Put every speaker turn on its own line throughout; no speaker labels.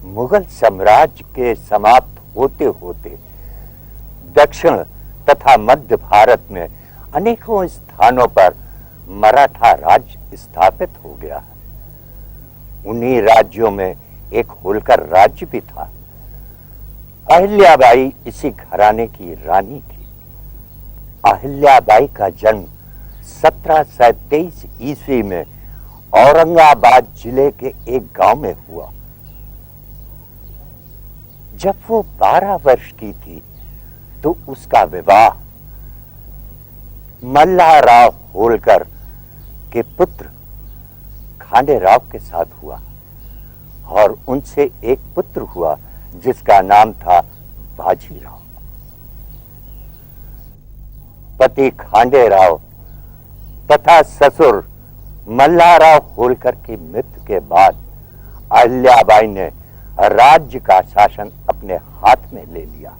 मुगल साम्राज्य के समाप्त होते होते दक्षिण तथा मध्य भारत में अनेकों स्थानों पर मराठा राज्य स्थापित हो गया। उन्हीं राज्यों में एक होलकर राज्य भी था। अहिल्याबाई इसी घराने की रानी थी। अहिल्याबाई का जन्म 1723 ईस्वी में औरंगाबाद जिले के एक गांव में हुआ। जब वो 12 वर्ष की थी तो उसका विवाह मल्हाराव होलकर के पुत्र खांडेराव के साथ हुआ और उनसे एक पुत्र हुआ जिसका नाम था बाजीराव। पति खांडेराव तथा ससुर मल्हाराव होलकर की मृत्यु के बाद अहिल्याबाई ने राज्य का शासन अपने हाथ में ले लिया।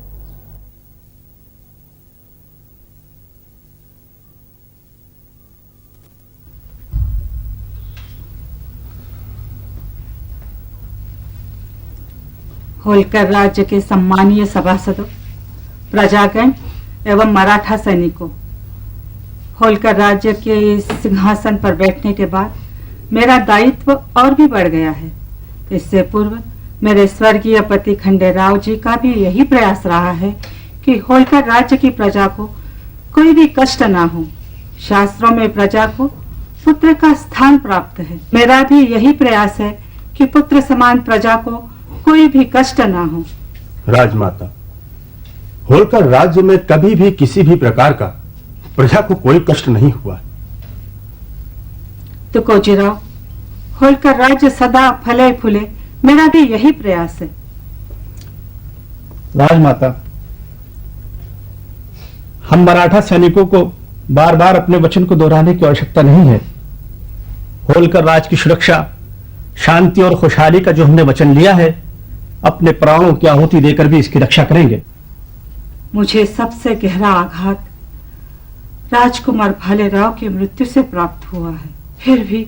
होलकर राज्य के सम्मानीय सभासदों, प्रजागण एवं मराठा सैनिकों, होलकर राज्य के सिंहासन पर बैठने के बाद मेरा दायित्व और भी बढ़ गया है। इससे पूर्व मेरे स्वर्गीय पति खंडेराव जी का भी यही प्रयास रहा है कि होलकर राज्य की प्रजा को कोई भी कष्ट ना हो। शास्त्रों में प्रजा को पुत्र का स्थान प्राप्त है। मेरा भी यही प्रयास है कि पुत्र समान प्रजा को कोई भी कष्ट ना हो।
राजमाता, होलकर राज्य में कभी भी किसी भी प्रकार का प्रजा को कोई कष्ट नहीं हुआ।
तो कोजीराव, होलकर राज्य सदा फले फूले, मेरा भी यही प्रयास है।
राजमाता, हम मराठा सैनिकों को बार बार अपने वचन को दोहराने की आवश्यकता नहीं है। होलकर राज की सुरक्षा, शांति और खुशहाली का जो हमने वचन लिया है, अपने प्राणों की आहुति देकर भी इसकी रक्षा करेंगे।
मुझे सबसे गहरा आघात राजकुमार भालेराव की मृत्यु से प्राप्त हुआ है। फिर भी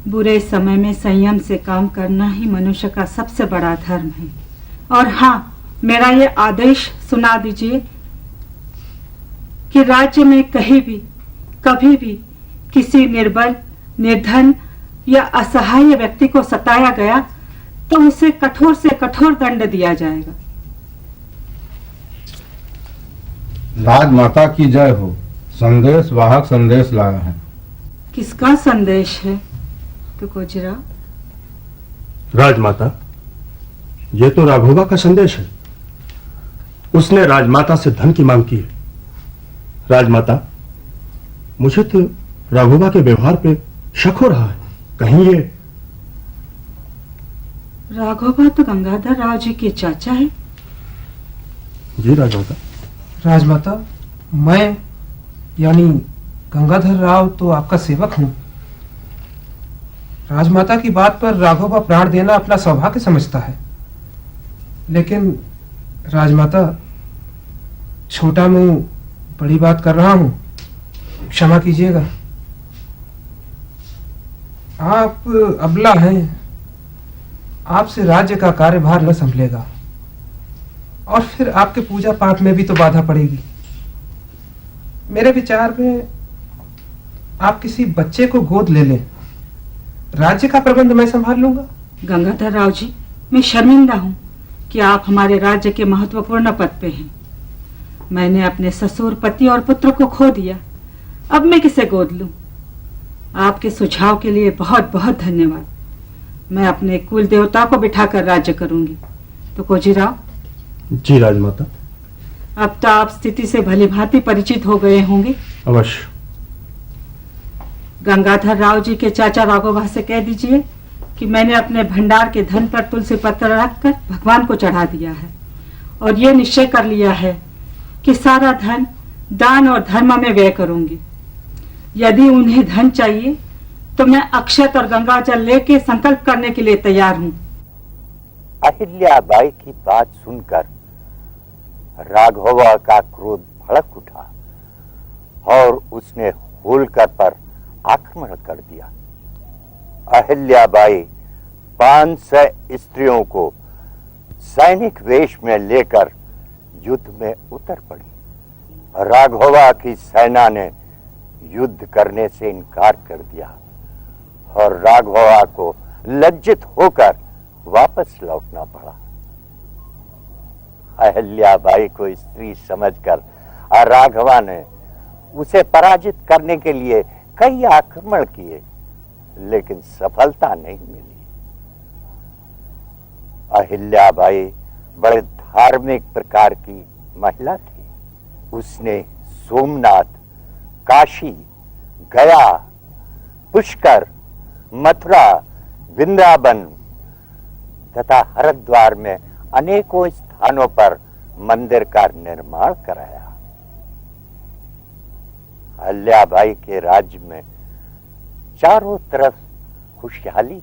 बुरे समय में संयम से काम करना ही मनुष्य का सबसे बड़ा धर्म है। और हाँ, मेरा ये आदेश सुना दीजिए कि राज्य में कहीं भी कभी भी किसी निर्बल, निर्धन या असहाय व्यक्ति को सताया गया तो उसे कठोर से कठोर दंड दिया जाएगा।
राजमाता की जय हो। संदेश वाहक संदेश लाया है।
किसका संदेश है तो कोजीराव?
राजमाता, ये तो राघोबा का संदेश है। उसने राजमाता से धन की मांग की है। राजमाता, मुझे तो राघोबा के व्यवहार पे शक हो रहा है। कहीं ये
राघोबा तो गंगाधर राव जी के चाचा है।
जी राजमाता।
राजमाता, मैं यानी गंगाधर राव तो आपका सेवक हूं। राजमाता की बात पर राघोबा प्राण देना अपना सौभाग्य समझता है। लेकिन राजमाता, छोटा मुंह बड़ी बात कर रहा हूं, क्षमा कीजिएगा। आप अबला हैं, आपसे राज्य का कार्यभार न संभलेगा और फिर आपके पूजा पाठ में भी तो बाधा पड़ेगी। मेरे विचार में आप किसी बच्चे को गोद ले लें। राज्य का प्रबंध मैं संभाल लूंगा।
गंगाधर राव जी, मैं शर्मिंदा हूँ कि आप हमारे राज्य के महत्वपूर्ण पद पे हैं। मैंने अपने ससुर, पति और पुत्र को खो दिया। अब मैं किसे गोद लूं? आपके सुझाव के लिए बहुत बहुत धन्यवाद। मैं अपने कुल देवता को बिठाकर राज्य करूंगी। तो कोजीराव?
जी राजमाता।
अब तो आप स्थिति से भली भांति परिचित हो गए होंगे।
अवश्य।
गंगाधर राव जी के चाचा राघोबा से कह दीजिए कि मैंने अपने भंडार के धन पर तुलसी पत्र रखकर भगवान को चढ़ा दिया है और ये निश्चय कर लिया है कि सारा धन दान और धर्म में व्यय करूंगी। यदि उन्हें धन चाहिए तो मैं अक्षत और गंगा जल लेके संकल्प करने के लिए तैयार हूँ।
अहिल्याबाई की बात सुनकर राघोबा का क्रोध भड़क उठा और उसने होलकर पर आक्रमण कर दिया। अहिल्याबाई 500 स्त्रियों को सैनिक वेश में लेकर युद्ध में उतर पड़ी। राघवा की सेना ने युद्ध करने से इनकार कर दिया और राघवा को लज्जित होकर वापस लौटना पड़ा। अहिल्याबाई को स्त्री समझकर राघवा ने उसे पराजित करने के लिए कई आक्रमण किए, लेकिन सफलता नहीं मिली। अहिल्याबाई बड़े धार्मिक प्रकार की महिला थी। उसने सोमनाथ, काशी, गया, पुष्कर, मथुरा, वृंदावन तथा हरिद्वार में अनेकों स्थानों पर मंदिर का निर्माण कराया। अहिल्याबाई के राज्य में चारों तरफ खुशहाली